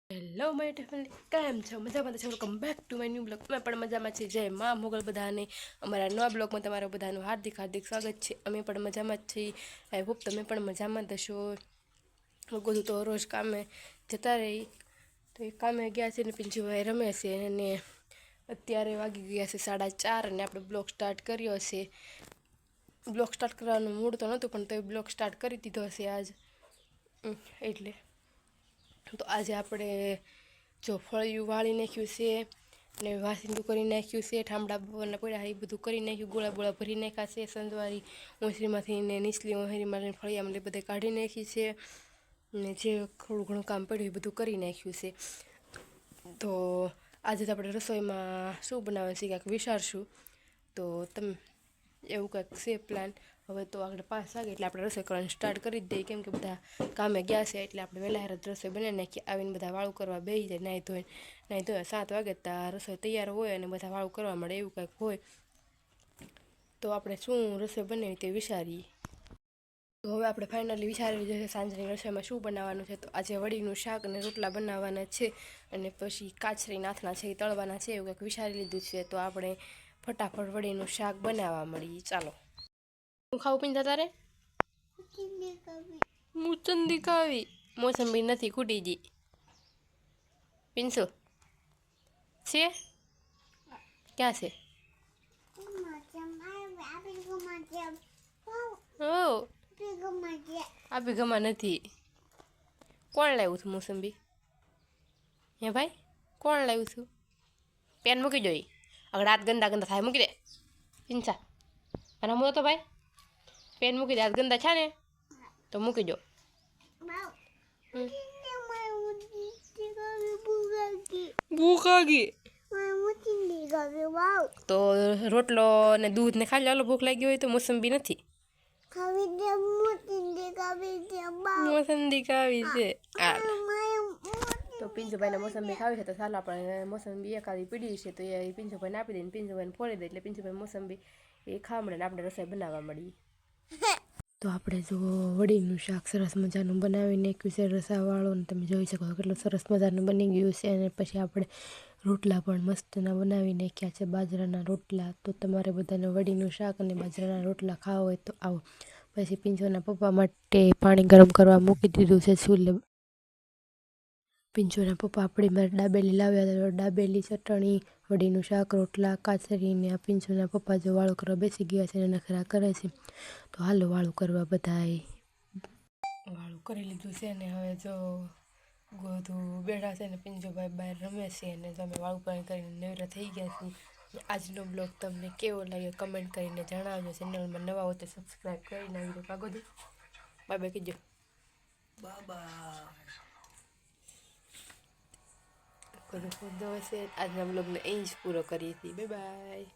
Hello my family, કેમ છો? મજામાં છો? Welcome back to my new blog. અમે પણ મજામાં છીએ. જય મા મોગલ બધાને. અમારા નવા બ્લોગમાં તમારા બધાનું હાર્દિક સ્વાગત છે. અમે પણ મજામાં જ છીએ. આઈ હોપ તમે પણ મજામાં જ હશો. લોકો તો રોજ કામે જતા રહી, તો એ કામે ગયા છે ને પિંજુભાઈ રમે છે અને અત્યારે વાગી ગયા છે 4:30 અને આપણે બ્લોગ સ્ટાર્ટ કર્યો હશે. બ્લોગ સ્ટાર્ટ કરવાનું મૂડ તો નહોતું, પણ તો એ બ્લોગ સ્ટાર્ટ કરી દીધો હશે આજ. એટલે તો આજે આપણે જો ફળિયું વાળી નાખ્યું છે અને વાસીંદું કરી નાખ્યું છે, ઠામડા બપોરના પડ્યા એ બધું કરી નાખ્યું, ગોળા ભરી નાખ્યા છે, સંજવારી ઓસરીમાંથી ને નીચલી ઓસરીમાં ફળિયામાં બધે કાઢી નાખી છે ને જે થોડું ઘણું કામ પડ્યું એ બધું કરી નાખ્યું છે. તો આજે તો આપણે રસોઈમાં શું બનાવવાનું છે કાંઈક વિચારશું. તો તમે એવું કંઈક છે પ્લાન. હવે તો આગળ 5 વાગે એટલે આપણે રસોઈ કરવાનું સ્ટાર્ટ કરી જ દઈએ, કેમ કે બધા કામે ગયા છે એટલે આપણે વહેલા જ રસોઈ બનાવી નાખીએ. આવીને બધા વાળું કરવા બેસી જાય, નાહી ધોઈ 7 વાગે ત્યાં રસોઈ તૈયાર હોય અને બધા વાળું કરવા મળે, એવું કંઈક હોય. તો આપણે શું રસોઈ બનાવી તે વિચારીએ. તો હવે આપણે ફાઇનલી વિચારી જશે સાંજની રસોઈમાં શું બનાવવાનું છે. તો આજે વડીનું શાક અને રોટલા બનાવવાના છે અને પછી કાચરી નાથના છે એ તળવાના છે, એવું કંઈક વિચારી લીધું છે. તો આપણે ફટાફટ વડીનું શાક બનાવવા મળીએ. ચાલો. હું ખાવું પીને તારે મુચંદી ખાવી. મોસંબી નથી, ખૂટી ગઈ. પિન્સુ છે ક્યાં છે? ઓ આપી ગમા નથી. કોણ લાવ્યું છું મોસંબી? હે ભાઈ, કોણ લાવ્યું છું? પેન મૂકી દો. આગળ હાથ ગંદા થાય, મૂકી દે. પિંસા અને રમવો તો ભાઈ, પેન મૂકી દે. હાથ ગંદા છે ને તો મૂકી દો. ભૂખ લાગી તો રોટલો ને દૂધ ને ખાઈ લો. ભૂખ લાગી હોય તો મોસંબી નથી. મોસંબી ખાવી છે. તો પિંજુભાઈને મોસંબી ખાવી છે, તો ચાલો આપણે મોસંબી એકાદી પીડી છે તો એ પિંજુભાઈને આપી દઈએ. પિંજુભાઈને ફોડી દે એટલે પિંજુભાઈ મોસંબી એ ખાવા મળે ને આપણે રસોઈ બનાવવા મળીએ. તો આપણે જો વડીનું શાક સરસ મજાનું બનાવી નાખ્યું છે રસાવાળું, ને તમે જોઈ શકો કેટલું સરસ મજાનું બની ગયું છે. અને પછી આપણે રોટલા પણ મસ્તના બનાવી નાખ્યા છે, બાજરાના રોટલા. તો તમારે બધાને વડીનું શાક અને બાજરાના રોટલા ખાવા હોય તો આવો. પછી પિંજોના પપ્પા માટે પાણી ગરમ કરવા મૂકી દીધું છે ચૂલે. પિંજોના પપ્પા આપણી મારે દાબેલી લાવ્યા હતા, દાબેલી, ચટણી, વડીનું શાક, રોટલા, કાચરીને આ પિંજોના પપ્પા જો વાળું કરવા બેસી ગયા છે અને નખરા કરે છે. તો હાલો વાળું કરવા. બધાએ વાળું કરી લીધું છે ને હવે જો ગોધું બેઠા છે ને પિંજોભાઈ બહાર રમે છે અને તમે વાળું પાણી કરીને નવરા થઈ ગયા છે. આજનો બ્લોગ તમને કેવો લાગ્યો કમેન્ટ કરીને જણાવજો. ચેનલમાં નવા હોય તો સબસ્ક્રાઈબ કરી નાખજો. કાગોદી બાય બાય કીજો. આજના બ્લોગને અહીં જ પૂરો કરીએ છીએ. Bye bye.